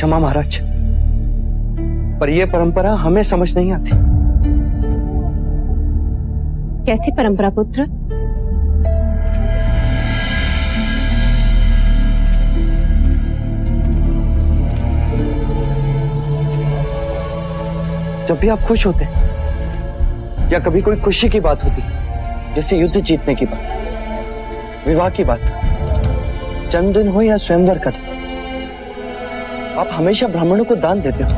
क्षमा महाराज, पर यह परंपरा हमें समझ नहीं आती। कैसी परंपरा पुत्र? जब भी आप खुश होते या कभी कोई खुशी की बात होती, जैसे युद्ध जीतने की बात, विवाह की बात, जन्मदिन हो या स्वयंवर का दिन, आप हमेशा ब्राह्मणों को दान देते हो,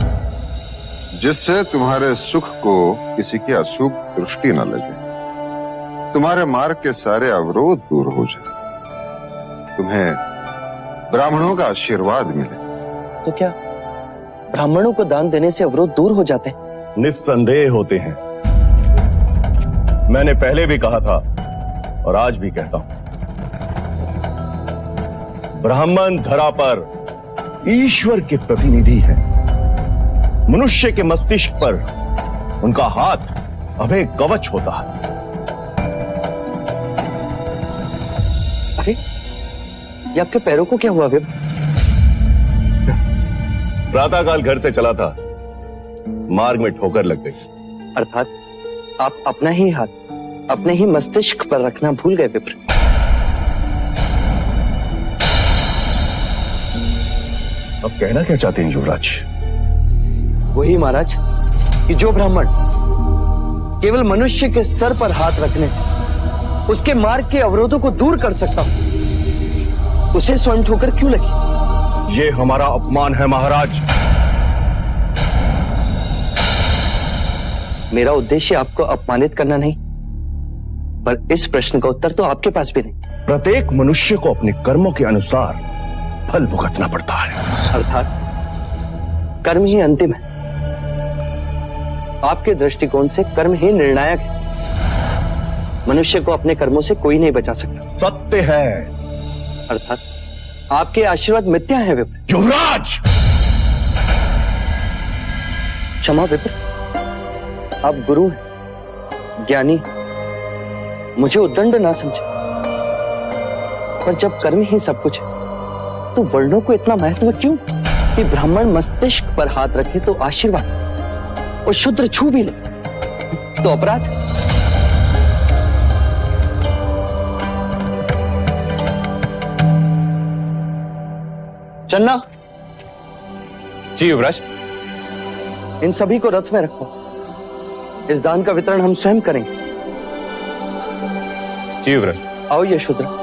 जिससे तुम्हारे सुख को किसी की अशुभ दृष्टि न लगे, तुम्हारे मार्ग के सारे अवरोध दूर हो जाए, तुम्हें ब्राह्मणों का आशीर्वाद मिले। तो क्या ब्राह्मणों को दान देने से अवरोध दूर हो जाते हैं? निस्संदेह होते हैं। मैंने पहले भी कहा था और आज भी कहता हूं, ब्राह्मण धरा पर ईश्वर के प्रतिनिधि है। मनुष्य के मस्तिष्क पर उनका हाथ अभय कवच होता है। अरे, ये आपके पैरों को क्या हुआ विप्र? प्रातःकाल घर से चला था, मार्ग में ठोकर लग गई। अर्थात आप अपना ही हाथ अपने ही मस्तिष्क पर रखना भूल गए विप्र। अब कहना क्या चाहते हैं युवराज? वही महाराज कि जो ब्राह्मण केवल मनुष्य के सर पर हाथ रखने से उसके मार्ग के अवरोधों को दूर कर सकता हो, उसे स्वयं ठोकर क्यों लगी? ये हमारा अपमान है महाराज। मेरा उद्देश्य आपको अपमानित करना नहीं, पर इस प्रश्न का उत्तर तो आपके पास भी नहीं। प्रत्येक मनुष्य को अपने कर्मों के अनुसार फल भुगतना पड़ता है। अर्थात कर्म ही अंतिम है। आपके दृष्टिकोण से कर्म ही निर्णायक है। मनुष्य को अपने कर्मों से कोई नहीं बचा सकता। सत्य है। अर्थात आपके आशीर्वाद मिथ्या है विप्र। युवराज! क्षमा विप्र, आप गुरु हैं, ज्ञानी, मुझे उद्दंड ना समझे, पर जब कर्म ही सब कुछ है तो वर्णों को इतना महत्व क्यों कि ब्राह्मण मस्तिष्क पर हाथ रखे तो आशीर्वाद और शूद्र छू भी ले तो अपराध? चन्ना। जी युवराज। इन सभी को रथ में रखो, इस दान का वितरण हम स्वयं करेंगे। जी युवराज। आओ यशोधरा।